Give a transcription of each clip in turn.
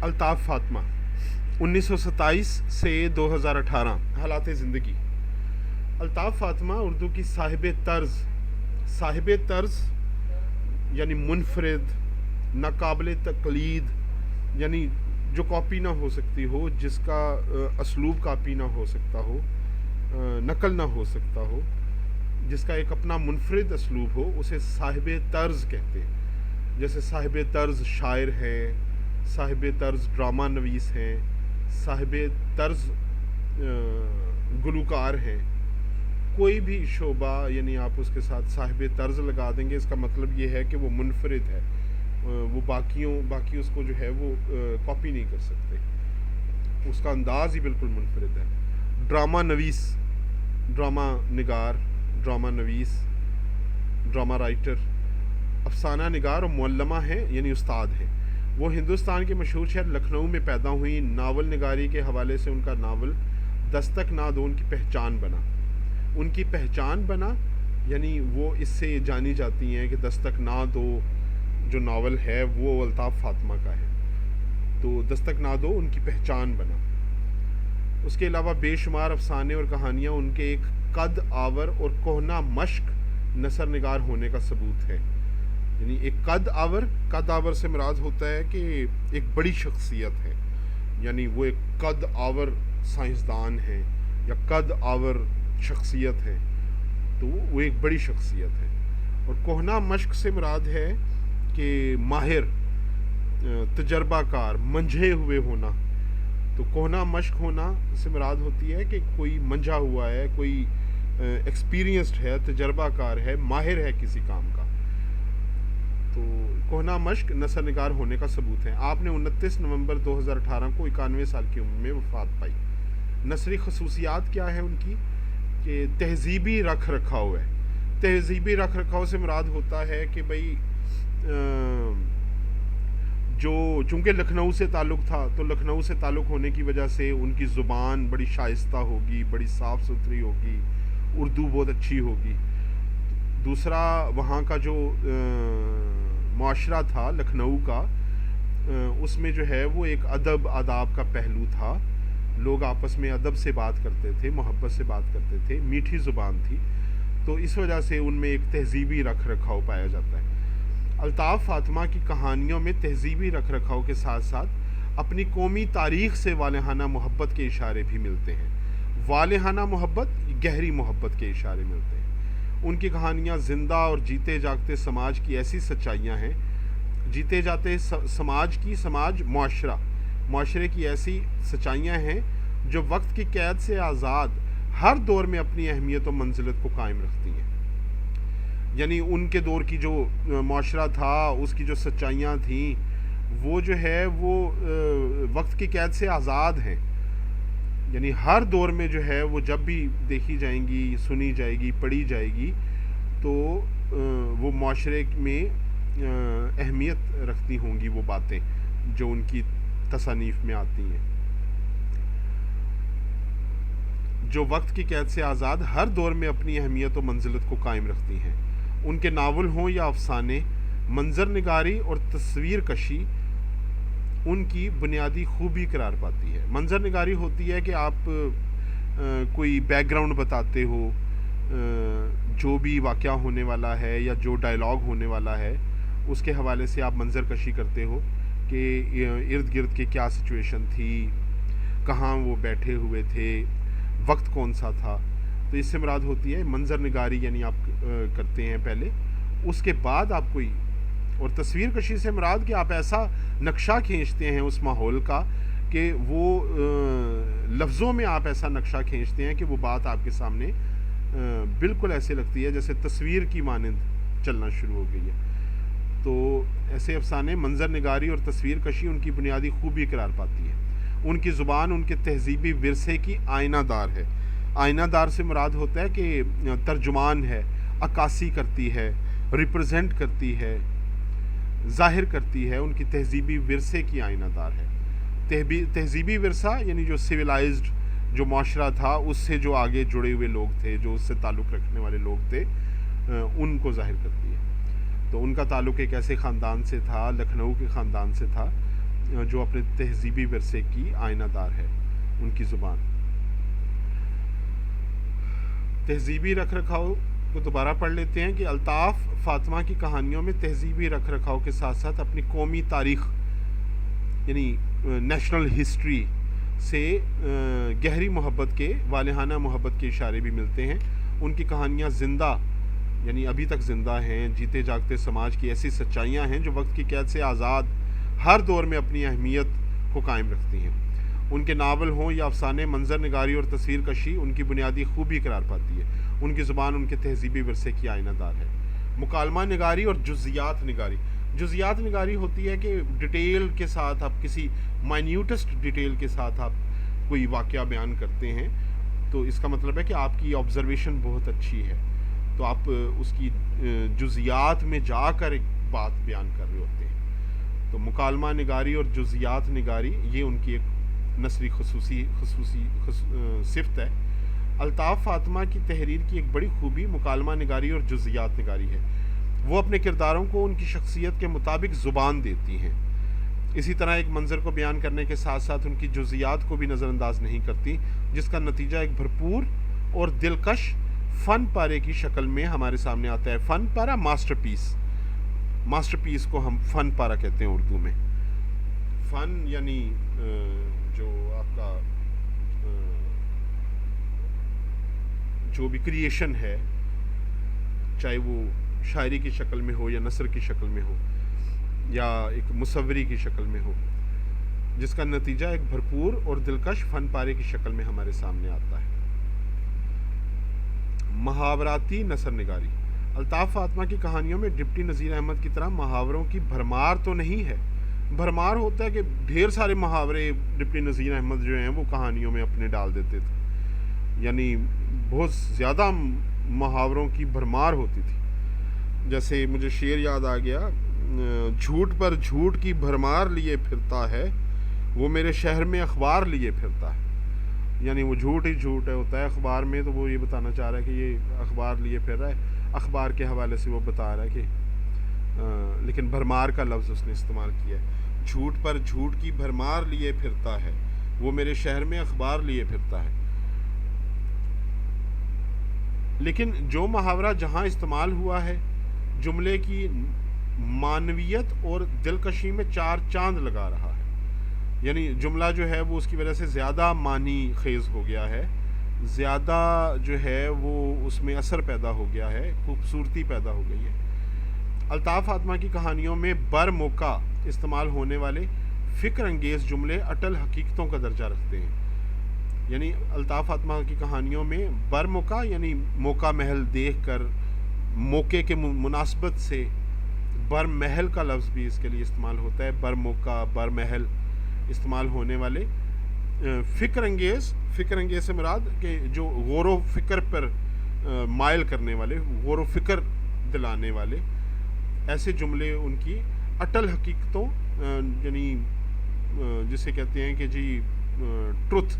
الطاف فاطمہ 1927 سے 2018 حالات زندگی۔ الطاف فاطمہ اردو کی صاحب طرز یعنی منفرد، ناقابل تقلید، یعنی جو کاپی نہ ہو سکتی ہو، جس کا اسلوب کاپی نہ ہو سکتا ہو، نقل نہ ہو سکتا ہو، جس کا ایک اپنا منفرد اسلوب ہو، اسے صاحب طرز کہتے ہیں۔ جیسے صاحب طرز شاعر ہیں، صاحب طرز ڈرامہ نویس ہیں، صاحب طرز گلوکار ہیں۔ کوئی بھی شعبہ یعنی آپ اس کے ساتھ صاحب طرز لگا دیں گے، اس کا مطلب یہ ہے کہ وہ منفرد ہے، وہ باقی اس کو جو ہے وہ کاپی نہیں کر سکتے، اس کا انداز ہی بالکل منفرد ہے۔ ڈرامہ نویس، ڈرامہ نگار، ڈرامہ نویس، ڈرامہ رائٹر، افسانہ نگار اور معلمہ ہیں یعنی استاد ہیں۔ وہ ہندوستان کے مشہور شہر لکھنؤ میں پیدا ہوئی۔ ناول نگاری کے حوالے سے ان کا ناول دستک نہ دو ان کی پہچان بنا۔ ان کی پہچان بنا یعنی وہ اس سے جانی جاتی ہیں کہ دستک نہ دو جو ناول ہے وہ الطاف فاطمہ کا ہے، تو دستک نہ دو ان کی پہچان بنا۔ اس کے علاوہ بے شمار افسانے اور کہانیاں ان کے ایک قد آور اور کہنہ مشق نثر نگار ہونے کا ثبوت ہے۔ یعنی ایک قد آور سے مراد ہوتا ہے کہ ایک بڑی شخصیت ہے، یعنی وہ ایک قد آور سائنسدان ہے یا قد آور شخصیت ہے، تو وہ ایک بڑی شخصیت ہے۔ اور کہنہ مشق سے مراد ہے کہ ماہر، تجربہ کار، منجھے ہوئے ہونا۔ تو کہنہ مشق ہونا سے مراد ہوتی ہے کہ کوئی منجھا ہوا ہے، کوئی ایکسپیرینسڈ ہے، تجربہ کار ہے، ماہر ہے کسی کام کا۔ تو کہنہ مشق نثر نگار ہونے کا ثبوت ہے۔ آپ نے 29 نومبر 2018 کو 91 سال کی عمر میں وفات پائی۔ نثری خصوصیات کیا ہے ان کی؟ کہ تہذیبی رکھ رکھاؤ ہے۔ تہذیبی رکھ رکھاؤ سے مراد ہوتا ہے کہ بھئی چونکہ لکھنؤ سے تعلق تھا، تو لکھنؤ سے تعلق ہونے کی وجہ سے ان کی زبان بڑی شائستہ ہوگی، بڑی صاف ستھری ہوگی، اردو بہت اچھی ہوگی۔ دوسرا، وہاں کا جو معاشرہ تھا لکھنؤ کا، اس میں جو ہے وہ ایک ادب آداب کا پہلو تھا۔ لوگ آپس میں ادب سے بات کرتے تھے، محبت سے بات کرتے تھے، میٹھی زبان تھی، تو اس وجہ سے ان میں ایک تہذیبی رکھ رکھاؤ پایا جاتا ہے۔ الطاف فاطمہ کی کہانیوں میں تہذیبی رکھ رکھاؤ کے ساتھ ساتھ اپنی قومی تاریخ سے والہانہ محبت کے اشارے بھی ملتے ہیں۔ والہانہ محبت، گہری محبت کے اشارے ملتے ہیں۔ ان کی کہانیاں زندہ اور جیتے جاگتے سماج کی ایسی سچائیاں ہیں، جیتے جاتے معاشرے کی ایسی سچائیاں ہیں جو وقت کی قید سے آزاد ہر دور میں اپنی اہمیت و منزلت کو قائم رکھتی ہیں۔ یعنی ان کے دور کی جو معاشرہ تھا، اس کی جو سچائیاں تھیں، وہ جو ہے وہ وقت کی قید سے آزاد ہیں۔ یعنی ہر دور میں جو ہے وہ جب بھی دیکھی جائیں گی، سنی جائے گی، پڑھی جائے گی، تو وہ معاشرے میں اہمیت رکھتی ہوں گی وہ باتیں جو ان کی تصانیف میں آتی ہیں۔ جو وقت کی قید سے آزاد ہر دور میں اپنی اہمیت و منزلت کو قائم رکھتی ہیں۔ ان کے ناول ہوں یا افسانے، منظر نگاری اور تصویر کشی ان کی بنیادی خوبی قرار پاتی ہے۔ منظر نگاری ہوتی ہے کہ آپ کوئی بیک گراؤنڈ بتاتے ہو، جو بھی واقعہ ہونے والا ہے یا جو ڈائلاگ ہونے والا ہے اس کے حوالے سے آپ منظر کشی کرتے ہو کہ ارد گرد کی کیا سچویشن تھی، کہاں وہ بیٹھے ہوئے تھے، وقت کون سا تھا۔ تو اس سے مراد ہوتی ہے منظر نگاری، یعنی آپ کرتے ہیں پہلے، اس کے بعد آپ کوئی، اور تصویر کشی سے مراد کہ آپ ایسا نقشہ کھینچتے ہیں اس ماحول کا کہ وہ لفظوں میں آپ ایسا نقشہ کھینچتے ہیں کہ وہ بات آپ کے سامنے بالکل ایسے لگتی ہے جیسے تصویر کی مانند چلنا شروع ہو گئی ہے۔ تو ایسے افسانے، منظر نگاری اور تصویر کشی ان کی بنیادی خوبی قرار پاتی ہے۔ ان کی زبان ان کے تہذیبی ورثے کی آئینہ دار ہے۔ آئینہ دار سے مراد ہوتا ہے کہ ترجمان ہے، عکاسی کرتی ہے، ریپرزینٹ کرتی ہے، ظاہر کرتی ہے، ان کی تہذیبی ورثے کی آئینہ دار ہے۔ تہذیبی ورثہ یعنی جو سویلائزڈ جو معاشرہ تھا، اس سے جو آگے جڑے ہوئے لوگ تھے، جو اس سے تعلق رکھنے والے لوگ تھے، ان کو ظاہر کرتی ہے۔ تو ان کا تعلق ایک ایسے خاندان سے تھا، لکھنؤ کے خاندان سے تھا، جو اپنے تہذیبی ورثے کی آئینہ دار ہے، ان کی زبان۔ تہذیبی رکھ رکھاؤ کو دوبارہ پڑھ لیتے ہیں کہ الطاف فاطمہ کی کہانیوں میں تہذیبی رکھ رکھاؤ کے ساتھ ساتھ اپنی قومی تاریخ یعنی نیشنل ہسٹری سے گہری محبت کے، والہانہ محبت کے اشارے بھی ملتے ہیں۔ ان کی کہانیاں زندہ یعنی ابھی تک زندہ ہیں، جیتے جاگتے سماج کی ایسی سچائیاں ہیں جو وقت کی قید سے آزاد ہر دور میں اپنی اہمیت کو قائم رکھتی ہیں۔ ان کے ناول ہوں یا افسانے، منظر نگاری اور تصویر کشی ان کی بنیادی خوبی قرار پاتی ہے۔ ان کی زبان ان کے تہذیبی ورثے کی آئینہ دار ہے۔ مکالمہ نگاری اور جزیات نگاری۔ جزیات نگاری ہوتی ہے کہ ڈیٹیل کے ساتھ آپ کسی مائنیوٹسٹ ڈیٹیل کے ساتھ آپ کوئی واقعہ بیان کرتے ہیں، تو اس کا مطلب ہے کہ آپ کی آبزرویشن بہت اچھی ہے، تو آپ اس کی جزیات میں جا کر ایک بات بیان کر رہے ہوتے ہیں۔ تو مکالمہ نگاری اور جزیات نگاری یہ ان کی ایک نثری خصوصی صفت ہے۔ الطاف فاطمہ کی تحریر کی ایک بڑی خوبی مکالمہ نگاری اور جزیات نگاری ہے۔ وہ اپنے کرداروں کو ان کی شخصیت کے مطابق زبان دیتی ہیں، اسی طرح ایک منظر کو بیان کرنے کے ساتھ ساتھ ان کی جزیات کو بھی نظر انداز نہیں کرتی، جس کا نتیجہ ایک بھرپور اور دلکش فن پارے کی شکل میں ہمارے سامنے آتا ہے۔ فن پارا ماسٹر پیس، ماسٹر پیس کو ہم فن پارا کہتے ہیں اردو میں۔ فن یعنی جو آپ کا جو بھی کریشن ہے، چاہے وہ شاعری کی شکل میں ہو یا نثر کی شکل میں ہو یا ایک مصوری کی شکل میں ہو، جس کا نتیجہ ایک بھرپور اور دلکش فن پارے کی شکل میں ہمارے سامنے آتا ہے۔ محاوراتی نثر نگاری۔ الطاف فاطمہ کی کہانیوں میں ڈپٹی نذیر احمد کی طرح محاوروں کی بھرمار تو نہیں ہے۔ بھرمار ہوتا ہے کہ ڈھیر سارے محاورے ڈپٹی نذیر احمد جو ہیں وہ کہانیوں میں اپنے ڈال دیتے تھے، یعنی بہت زیادہ محاوروں کی بھرمار ہوتی تھی۔ جیسے مجھے شعر یاد آ گیا، جھوٹ پر جھوٹ کی بھرمار لیے پھرتا ہے، وہ میرے شہر میں اخبار لیے پھرتا ہے۔ یعنی وہ جھوٹ ہی جھوٹ ہے ہوتا ہے اخبار میں، تو وہ یہ بتانا چاہ رہا ہے کہ یہ اخبار لیے پھر رہا ہے، اخبار کے حوالے سے وہ بتا رہا ہے کہ لیکن بھرمار کا لفظ اس نے استعمال کیا ہے۔ جھوٹ پر جھوٹ کی بھرمار لیے پھرتا ہے، وہ میرے شہر میں اخبار لیے پھرتا ہے۔ لیکن جو محاورہ جہاں استعمال ہوا ہے، جملے کی معنویت اور دلکشی میں چار چاند لگا رہا ہے، یعنی جملہ جو ہے وہ اس کی وجہ سے زیادہ معنی خیز ہو گیا ہے، زیادہ جو ہے وہ اس میں اثر پیدا ہو گیا ہے، خوبصورتی پیدا ہو گئی ہے۔ الطاف فاطمہ کی کہانیوں میں بر موقع استعمال ہونے والے فکر انگیز جملے اٹل حقیقتوں کا درجہ رکھتے ہیں۔ یعنی الطاف فاطمہ کی کہانیوں میں بر موقع یعنی موقع محل دیکھ کر، موقع کے مناسبت سے بر محل کا لفظ بھی اس کے لیے استعمال ہوتا ہے۔ بر موقع، بر محل استعمال ہونے والے فکر انگیز سے مراد کہ جو غور و فکر پر مائل کرنے والے، غور و فکر دلانے والے ایسے جملے ان کی اٹل حقیقتوں یعنی جسے کہتے ہیں کہ جی ٹروتھ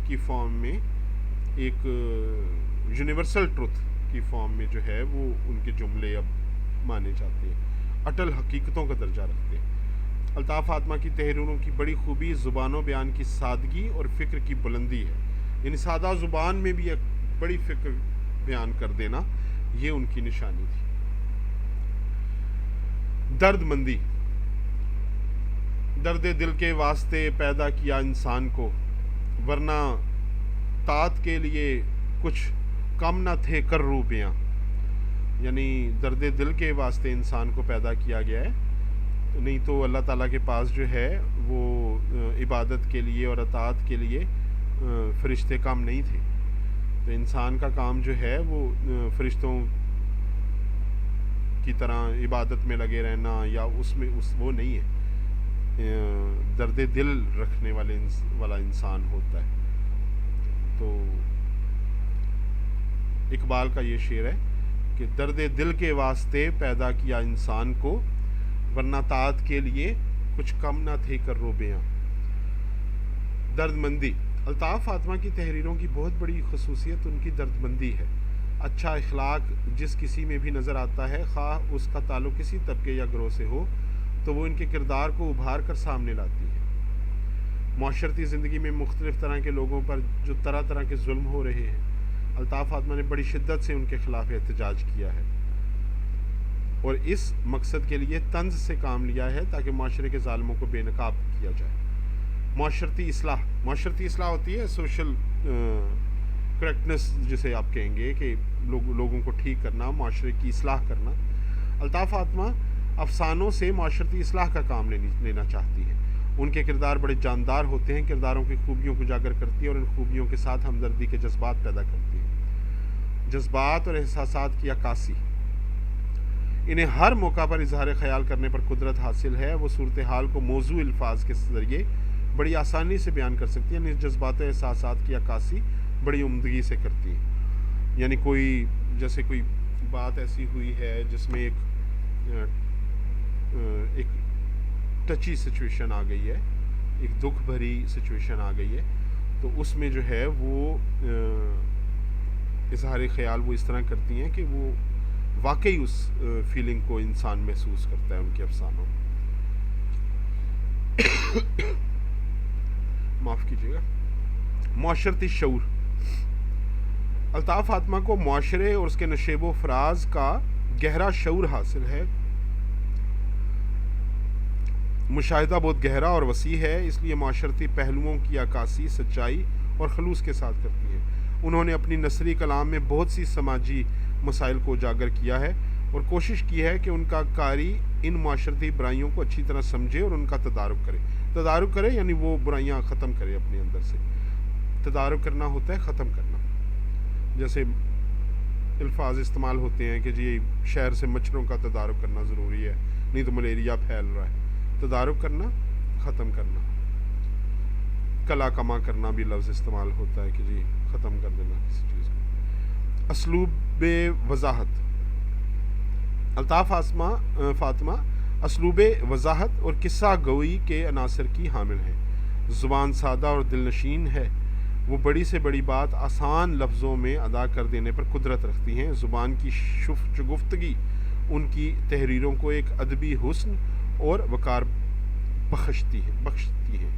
کی فارم میں، ایک یونیورسل ٹروتھ کی فارم میں جو ہے وہ ان کے جملے اب مانے جاتے ہیں، اٹل حقیقتوں کا درجہ رکھتے ہیں۔ الطاف فاطمہ کی تحریروں کی بڑی خوبی زبان و بیان کی سادگی اور فکر کی بلندی ہے، یعنی سادہ زبان میں بھی ایک بڑی فکر بیان کر دینا، یہ ان کی نشانی تھی۔ درد مندی۔ درد دل کے واسطے پیدا کیا انسان کو، ورنہ طاعت کے لیے کچھ کم نہ تھے کر روبیاں۔ یعنی درد دل کے واسطے انسان کو پیدا کیا گیا ہے، نہیں تو اللہ تعالیٰ کے پاس جو ہے وہ عبادت کے لیے اور اطاعت کے لیے فرشتے کام نہیں تھے، تو انسان کا کام جو ہے وہ فرشتوں کی طرح عبادت میں لگے رہنا یا اس میں وہ نہیں ہے، درد دل رکھنے والا انسان ہوتا ہے۔ تو اقبال کا یہ شعر ہے کہ درد دل کے واسطے پیدا کیا انسان کو، ورنہ طاعت کے لیے کچھ کم نہ تھے کر روبیاں۔ درد مندی۔ الطاف فاطمہ کی تحریروں کی بہت بڑی خصوصیت ان کی درد مندی ہے۔ اچھا اخلاق جس کسی میں بھی نظر آتا ہے، خواہ اس کا تعلق کسی طبقے یا گروہ سے ہو، تو وہ ان کے کردار کو ابھار کر سامنے لاتی ہے۔ معاشرتی زندگی میں مختلف طرح کے لوگوں پر جو طرح طرح کے ظلم ہو رہے ہیں، الطاف فاطمہ نے بڑی شدت سے ان کے خلاف احتجاج کیا ہے اور اس مقصد کے لیے طنز سے کام لیا ہے تاکہ معاشرے کے ظالموں کو بے نقاب کیا جائے۔ معاشرتی اصلاح ہوتی ہے سوشل کریکٹنس جسے آپ کہیں گے، کہ لوگوں کو ٹھیک کرنا، معاشرے کی اصلاح کرنا۔ الطاف فاطمہ افسانوں سے معاشرتی اصلاح کا کام لینا چاہتی ہے۔ ان کے کردار بڑے جاندار ہوتے ہیں، کرداروں کی خوبیوں کو اجاگر کرتی ہے اور ان خوبیوں کے ساتھ ہمدردی کے جذبات پیدا کرتی ہے۔ جذبات اور احساسات کی عکاسی، انہیں ہر موقع پر اظہار خیال کرنے پر قدرت حاصل ہے۔ وہ صورتحال کو موضوع الفاظ کے ذریعے بڑی آسانی سے بیان کر سکتی ہے، یعنی جذبات و احساسات کی عکاسی بڑی عمدگی سے کرتی ہے۔ یعنی جیسے کوئی بات ایسی ہوئی ہے جس میں ایک ٹچی سچویشن آ گئی ہے، ایک دکھ بھری سچویشن آ گئی ہے، تو اس میں جو ہے وہ اظہار خیال وہ اس طرح کرتی ہیں کہ وہ واقعی اس فیلنگ کو انسان محسوس کرتا ہے ان کے افسانوں میں۔ معاف کیجیے گا۔ معاشرتی شعور، الطاف فاطمہ کو معاشرے اور اس کے نشیب و فراز کا گہرا شعور حاصل ہے۔ مشاہدہ بہت گہرا اور وسیع ہے، اس لیے معاشرتی پہلوؤں کی عکاسی سچائی اور خلوص کے ساتھ کرتی ہیں۔ انہوں نے اپنی نثری کلام میں بہت سی سماجی مسائل کو اجاگر کیا ہے اور کوشش کی ہے کہ ان کا قاری ان معاشرتی برائیوں کو اچھی طرح سمجھے اور ان کا تدارک کرے یعنی وہ برائیاں ختم کرے اپنے اندر سے۔ تدارک کرنا ہوتا ہے ختم کرنا، جیسے الفاظ استعمال ہوتے ہیں کہ جی شہر سے مچھروں کا تدارک کرنا ضروری ہے، نہیں تو ملیریا پھیل رہا ہے۔ تدارک کرنا، ختم کرنا۔ کلا کما کرنا بھی لفظ استعمال ہوتا ہے کہ جی ختم کر دینا کسی چیز کو۔ اسلوب وضاحت، الطاف فاطمہ اسلوب وضاحت اور قصہ گوئی کے عناصر کی حامل ہیں۔ زبان سادہ اور دلنشین ہے، وہ بڑی سے بڑی بات آسان لفظوں میں ادا کر دینے پر قدرت رکھتی ہیں۔ زبان کی شگفتگی ان کی تحریروں کو ایک ادبی حسن اور وقار بخشتی ہے۔